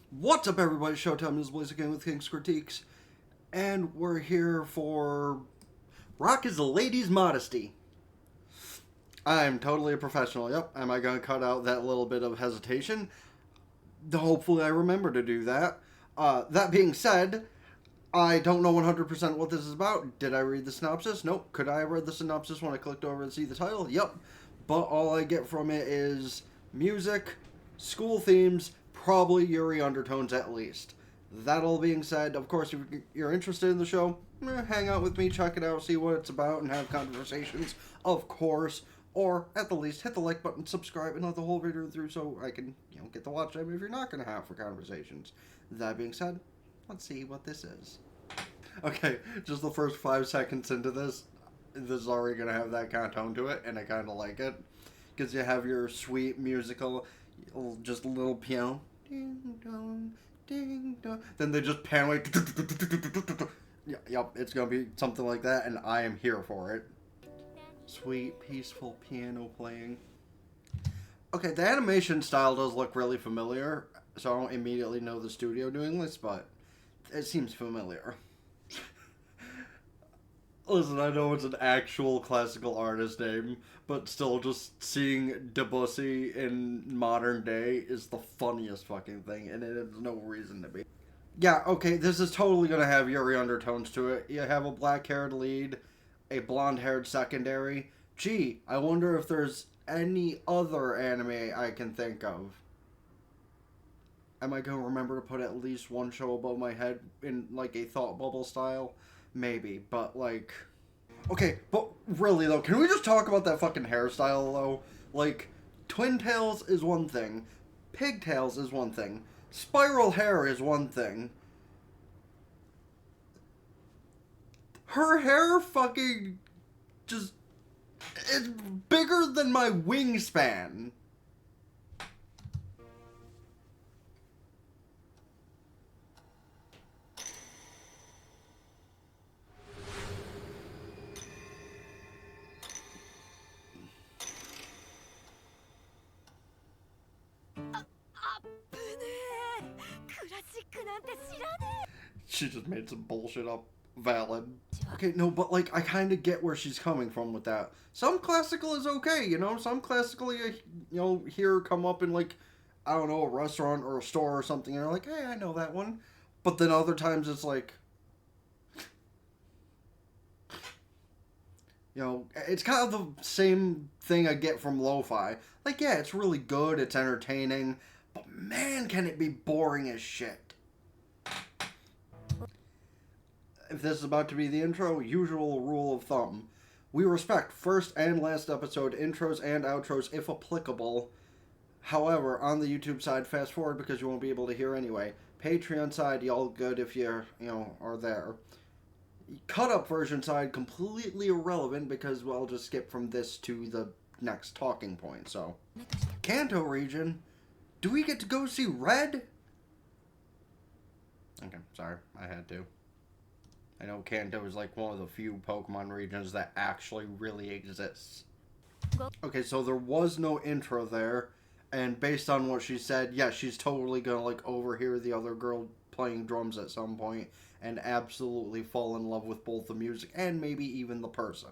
What's up, everybody? Showtime is Blaze again with King's Critiques, and we're here for Rock is the Lady's Modesty. I'm totally a professional, yep. Am I going to cut out that little bit of hesitation? Hopefully I remember to do that. That being said, I don't know 100% what this is about. Did I read the synopsis? Nope. Could I have read the synopsis when I clicked over and see the title? Yep. But all I get from it is music, school themes, probably Yuri undertones at least. That all being said, of course, if you're interested in the show, hang out with me, check it out, see what it's about, and have conversations, of course. Or, at the least, hit the like button, subscribe, and let the whole video through so I can, get the watch time if you're not going to have for conversations. That being said, let's see what this is. Okay, just the first 5 seconds into this is already going to have that kind of tone to it, and I kind of like it. Because you have your sweet musical, just a little piano. Ding dong, ding dong. Then they just pan away. Yep, it's going to be something like that, and I am here for it. Sweet, peaceful piano playing. Okay, the animation style does look really familiar, so I don't immediately know the studio doing this, but it seems familiar. Listen, I know it's an actual classical artist name, but still, just seeing Debussy in modern day is the funniest fucking thing, and it has no reason to be. Yeah, okay, this is totally gonna have Yuri undertones to it. You have a black-haired lead, a blonde-haired secondary. Gee, I wonder if there's any other anime I can think of. Am I gonna remember to put at least one show above my head in, like, a thought bubble style? Maybe, but, like... Okay, but really, though, can we just talk about that fucking hairstyle, though? Like, twin tails is one thing, pigtails is one thing, spiral hair is one thing. Her hair fucking just... It's bigger than my wingspan. She just made some bullshit up valid. Okay, no, but like, I kind of get where she's coming from with that. Some classical is okay, some classical hear come up in, like, I don't know, a restaurant or a store or something, and you're like, hey, I know that one. But then other times it's like, it's kind of the same thing I get from lo-fi. Like, yeah, it's really good, it's entertaining, but man, can it be boring as shit. If this is about to be the intro, usual rule of thumb. We respect first and last episode intros and outros if applicable. However, on the YouTube side, fast forward because you won't be able to hear anyway. Patreon side, y'all good if you're, are there. Cut up version side, completely irrelevant because, well, I'll just skip from this to the next talking point, so. Kanto region, do we get to go see Red? Okay, sorry, I had to. I know Kanto is like one of the few Pokemon regions that actually really exists. Okay, so there was no intro there, and based on what she said, yeah, she's totally gonna like overhear the other girl playing drums at some point and absolutely fall in love with both the music and maybe even the person.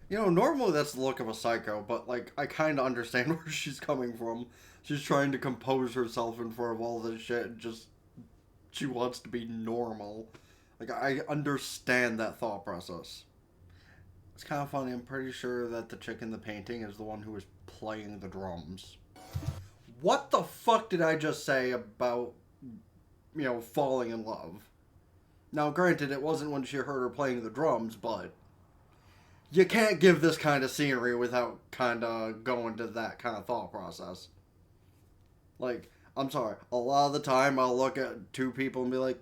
Normally that's the look of a psycho, but like, I kinda understand where she's coming from. She's trying to compose herself in front of all this shit and just... She wants to be normal. Like, I understand that thought process. It's kind of funny. I'm pretty sure that the chick in the painting is the one who was playing the drums. What the fuck did I just say about, falling in love? Now, granted, it wasn't when she heard her playing the drums, but... You can't give this kind of scenery without kind of going to that kind of thought process. Like... I'm sorry, a lot of the time I'll look at two people and be like,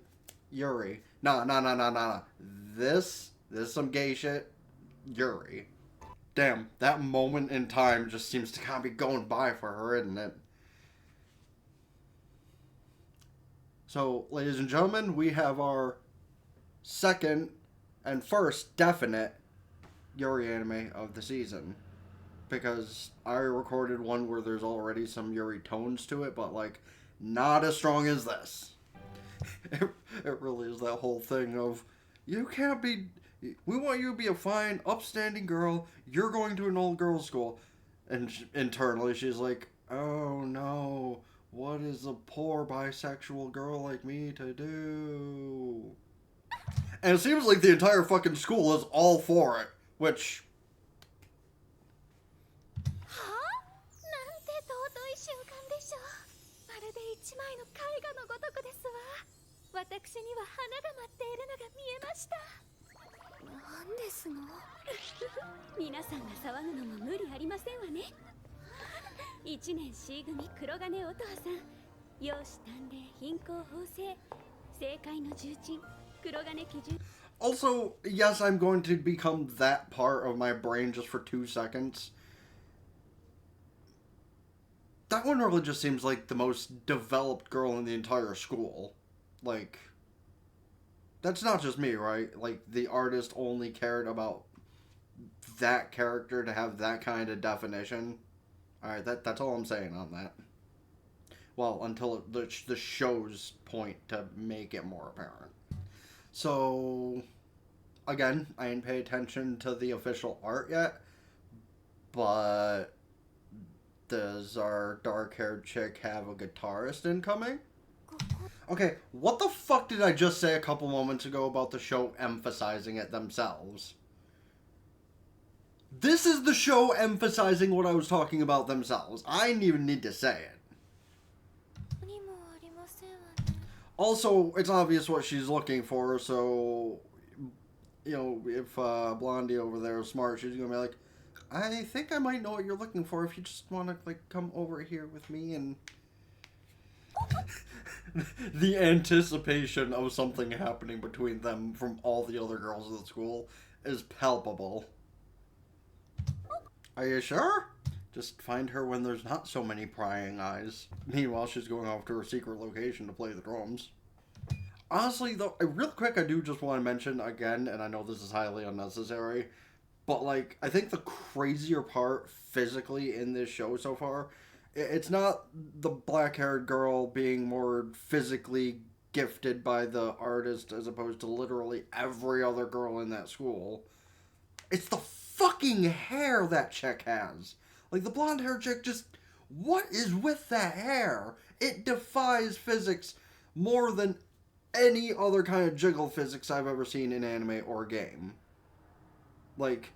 Yuri. Nah. This is some gay shit. Yuri. Damn, that moment in time just seems to kind of be going by for her, isn't it? So, ladies and gentlemen, we have our second and first definite Yuri anime of the season. because I recorded one where there's already some Yuri tones to it, but, like, not as strong as this. It really is that whole thing of, you can't be, we want you to be a fine, upstanding girl, you're going to an old girls' school. And internally she's like, oh no, what is a poor bisexual girl like me to do? And it seems like the entire fucking school is all for it, which... Also, yes, I'm going to become that part of my brain just for 2 seconds. That one really just seems like the most developed girl in the entire school. Like, that's not just me, right? Like, the artist only cared about that character to have that kind of definition. Alright, that's all I'm saying on that. Well, until the show's point to make it more apparent. So, again, I didn't pay attention to the official art yet, but does our dark-haired chick have a guitarist incoming? Okay, what the fuck did I just say a couple moments ago about the show emphasizing it themselves? This is the show emphasizing what I was talking about themselves. I didn't even need to say it. Also, it's obvious what she's looking for, so, you know, if Blondie over there is smart, she's gonna be like, I think I might know what you're looking for if you just want to, like, come over here with me and... The anticipation of something happening between them from all the other girls at the school is palpable. Are you sure? Just find her when there's not so many prying eyes. Meanwhile, she's going off to her secret location to play the drums. Honestly, though, real quick, I do just want to mention again, and I know this is highly unnecessary, but, like, I think the crazier part physically in this show so far, it's not the black-haired girl being more physically gifted by the artist as opposed to literally every other girl in that school. It's the fucking hair that chick has. Like, the blonde-haired chick just... What is with that hair? It defies physics more than any other kind of jiggle physics I've ever seen in anime or game. Like...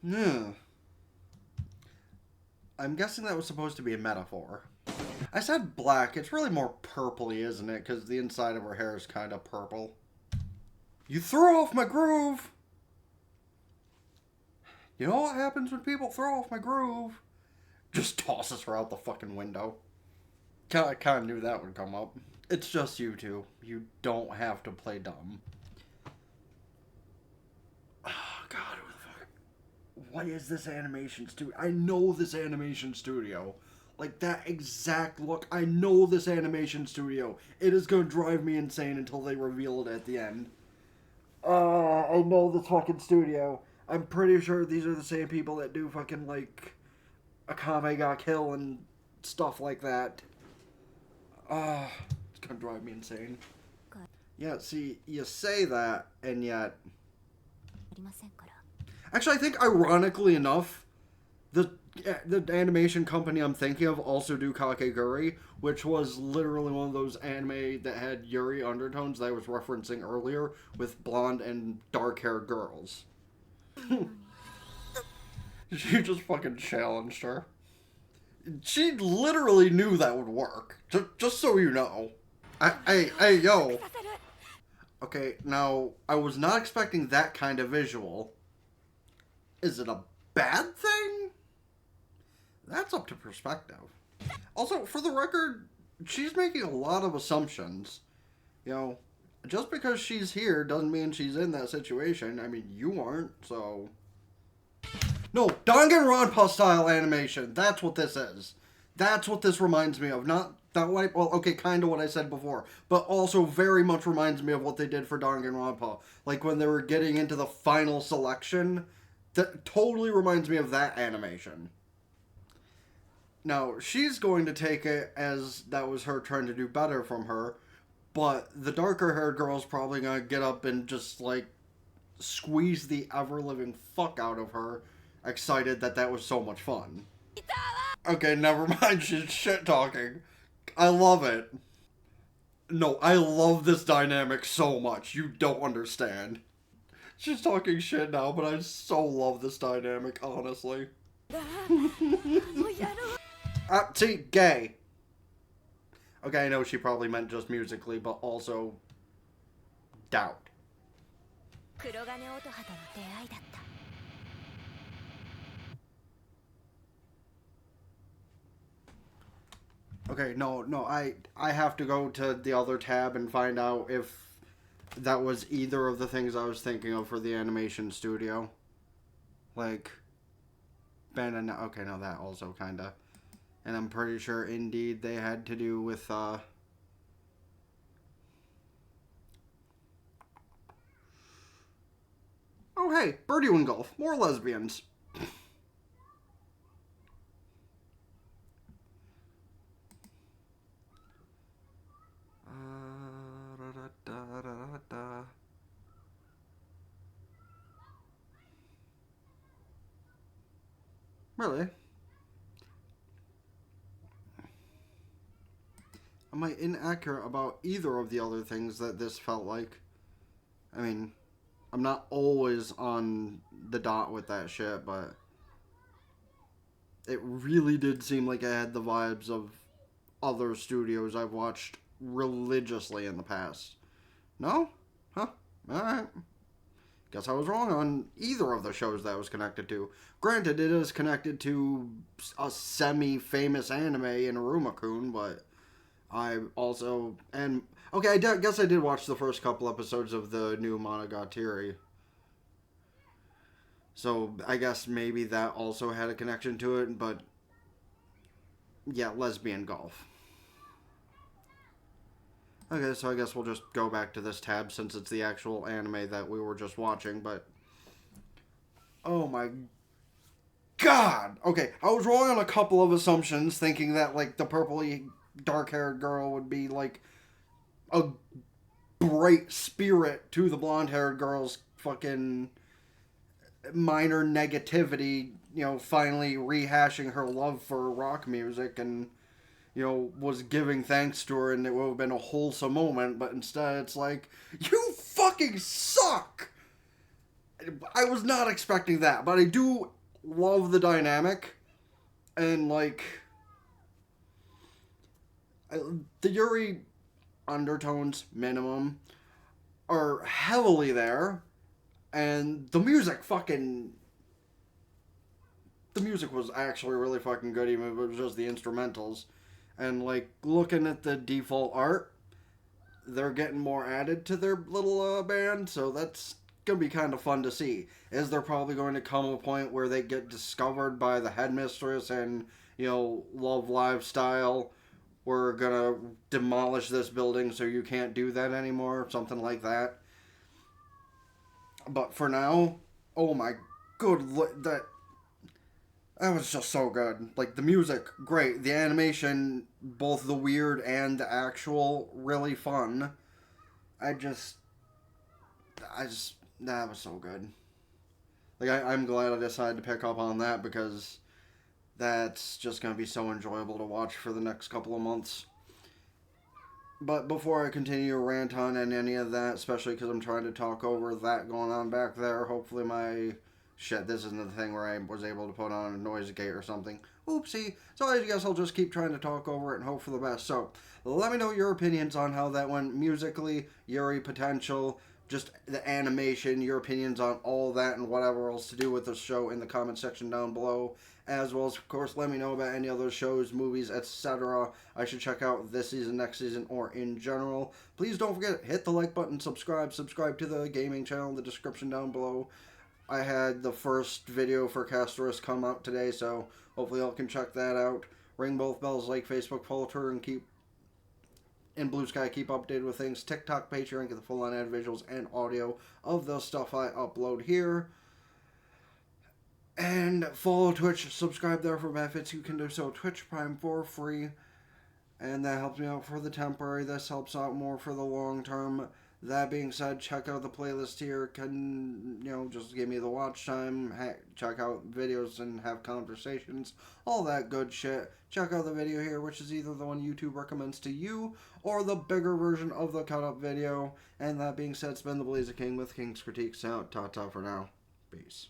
Yeah. I'm guessing that was supposed to be a metaphor. I said black. It's really more purpley, isn't it? Because the inside of her hair is kind of purple. You threw off my groove! You know what happens when people throw off my groove? Just tosses her out the fucking window. I kind of knew that would come up. It's just you two. You don't have to play dumb. Oh, God, who the fuck? What is this animation studio? I know this animation studio. Like, that exact look. I know this animation studio. It is going to drive me insane until they reveal it at the end. I know this fucking studio. I'm pretty sure these are the same people that do fucking, like, Akame ga Kill and stuff like that. It's gonna drive me insane. Yeah, see, you say that, and yet... Actually, I think, ironically enough, the animation company I'm thinking of also do Kakegurui, which was literally one of those anime that had Yuri undertones that I was referencing earlier, with blonde and dark-haired girls. She just fucking challenged her. She literally knew that would work. Just so you know. Hey, yo. Okay, now, I was not expecting that kind of visual. Is it a bad thing? That's up to perspective. Also, for the record, she's making a lot of assumptions. You know, just because she's here doesn't mean she's in that situation. I mean, you aren't, so... No, Danganronpa style animation. That's what this is. That's what this reminds me of. Not what, well, okay, kind of what I said before, but also very much reminds me of what they did for Danganronpa. Like when they were getting into the final selection, That totally reminds me of that animation. Now, she's going to take it as that was her trying to do better from her, but the darker haired girl's probably going to get up and just, like, squeeze the ever living fuck out of her, excited that that was so much fun. Okay, never mind, she's shit talking. I love it. No, I love this dynamic so much, you don't understand. She's talking shit now, but I so love this dynamic, honestly. See, gay. Okay, I know she probably meant just musically, but also doubt. Okay, no, I have to go to the other tab and find out if that was either of the things I was thinking of for the animation studio. Like, Ben and, okay, no, that also kinda. And I'm pretty sure, indeed, they had to do with, oh, hey, Birdie and Golf, more lesbians. Really? Am I inaccurate about either of the other things that this felt like? I mean, I'm not always on the dot with that shit, but it really did seem like it had the vibes of other studios I've watched religiously in the past. No? Huh? Alright. Guess I was wrong on either of the shows that was connected to. Granted, it is connected to a semi-famous anime in Aruma-kun, but I also... And, okay, I guess I did watch the first couple episodes of the new Monogatari. So, I guess maybe that also had a connection to it, but... Yeah, lesbian golf. Okay, so I guess we'll just go back to this tab since it's the actual anime that we were just watching, but... Oh my god! Okay, I was wrong on a couple of assumptions, thinking that, like, the purpley dark-haired girl would be, like, a bright spirit to the blonde-haired girl's fucking minor negativity, you know, finally rehashing her love for rock music and... you know, was giving thanks to her and it would have been a wholesome moment, but instead it's like, you fucking suck! I was not expecting that, but I do love the dynamic, and, like, the Yuri undertones, minimum, are heavily there, and the music was actually really fucking good, even if it was just the instrumentals. And, like, looking at the default art, they're getting more added to their little band, so that's going to be kind of fun to see. Is there probably going to come a point where they get discovered by the headmistress and, you know, Love Lifestyle, we're going to demolish this building so you can't do that anymore, something like that. But for now, oh my good, that was just so good. Like, the music, great. The animation, both the weird and the actual, really fun. That was so good. Like, I'm glad I decided to pick up on that because that's just going to be so enjoyable to watch for the next couple of months. But before I continue to rant on any of that, especially because I'm trying to talk over that going on back there, hopefully my... Shit, this isn't the thing where I was able to put on a noise gate or something. Oopsie. So I guess I'll just keep trying to talk over it and hope for the best. So, let me know your opinions on how that went musically, Yuri potential, just the animation, your opinions on all that and whatever else to do with the show in the comment section down below. As well as, of course, let me know about any other shows, movies, etc. I should check out this season, next season, or in general. Please don't forget, hit the like button, subscribe to the gaming channel in the description down below. I had the first video for Castorus come out today, so hopefully y'all can check that out. Ring both bells, like Facebook, follow Twitter, and keep in Blue Sky, keep updated with things. TikTok, Patreon, get the full-on ad visuals and audio of the stuff I upload here. And follow Twitch, subscribe there for benefits. You can do so Twitch Prime for free. And that helps me out for the temporary. This helps out more for the long term. That being said, check out the playlist here. Can, just give me the watch time. Check out videos and have conversations. All that good shit. Check out the video here, which is either the one YouTube recommends to you or the bigger version of the cut up video. And that being said, it's been the Blazer King with King's Critiques out. Ta-ta for now. Peace.